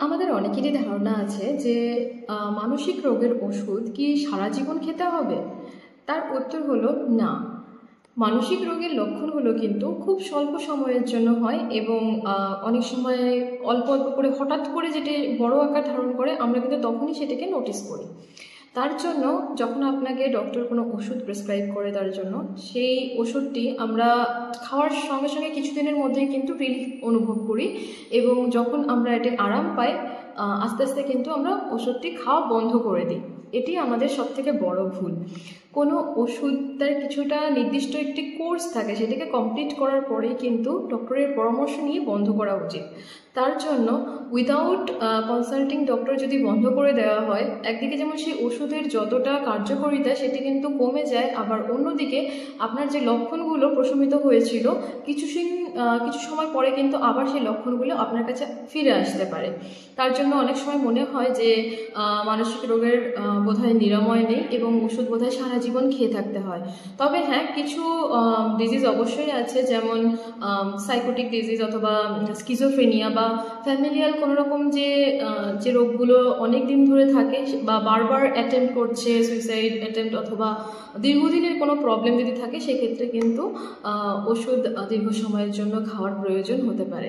আমাদের অনেকেরই ধারণা আছে যে মানসিক রোগের ওষুধ কি সারা জীবন খেতে হবে। তার উত্তর হলো না। মানসিক রোগের লক্ষণগুলো কিন্তু খুব স্বল্প সময়ের জন্য হয় এবং অনেক সময় অল্প অল্প করে হঠাৎ করে যেটি বড় আকার ধারণ করে আমরা কিন্তু তখনই সেটাকে নোটিস করি। তার জন্য যখন আপনাকে ডক্টর কোনো ওষুধ প্রেসক্রাইব করে তার জন্য সেই ওষুধটি আমরা খাওয়ার সঙ্গে সঙ্গে কিছুদিনের মধ্যেই কিন্তু রিলিফ অনুভব করি এবং যখন আমরা এটি আরাম পাই আস্তে আস্তে কিন্তু আমরা ওষুধটি খাওয়া বন্ধ করে দিই। এটি আমাদের সবথেকে বড় ভুল। কোনো ওষুধ তার কিছুটা নির্দিষ্ট একটি কোর্স থাকে, সেটাকে কমপ্লিট করার পরেই কিন্তু ডক্টরের পরামর্শ নিয়ে বন্ধ করা উচিত। তার জন্য উইদাউট কনসাল্টিং ডক্টর যদি বন্ধ করে দেওয়া হয়, একদিকে যেমন সেই ওষুধের যতটা কার্যকারিতা সেটি কিন্তু কমে যায়, আবার অন্যদিকে আপনার যে লক্ষণগুলো প্রশমিত হয়েছিল কিছু সময় পরে কিন্তু আবার সেই লক্ষণগুলো আপনার কাছে ফিরে আসতে পারে। তার জন্য অনেক সময় মনে হয় যে মানসিক রোগের বোধহয় নিরাময় নেই এবং ওষুধ বোধহয় সারা জীবন খেয়ে থাকতে হয়। তবে হ্যাঁ, কিছু ডিজিজ অবশ্যই আছে, যেমন সাইকোটিক ডিজিজ অথবা স্কিজোফ্রেনিয়া বা ফ্যামিলিয়াল কোনো রকম যে রোগগুলো অনেক দিন ধরে থাকে বা বারবার অ্যাটেম্প্ট করছে, সুইসাইড অ্যাটেম্প্ট অথবা দীর্ঘদিনের কোনো প্রবলেম যদি থাকে, সেক্ষেত্রে কিন্তু ওষুধ দীর্ঘ সময়ের জন্য খাওয়ার প্রয়োজন হতে পারে।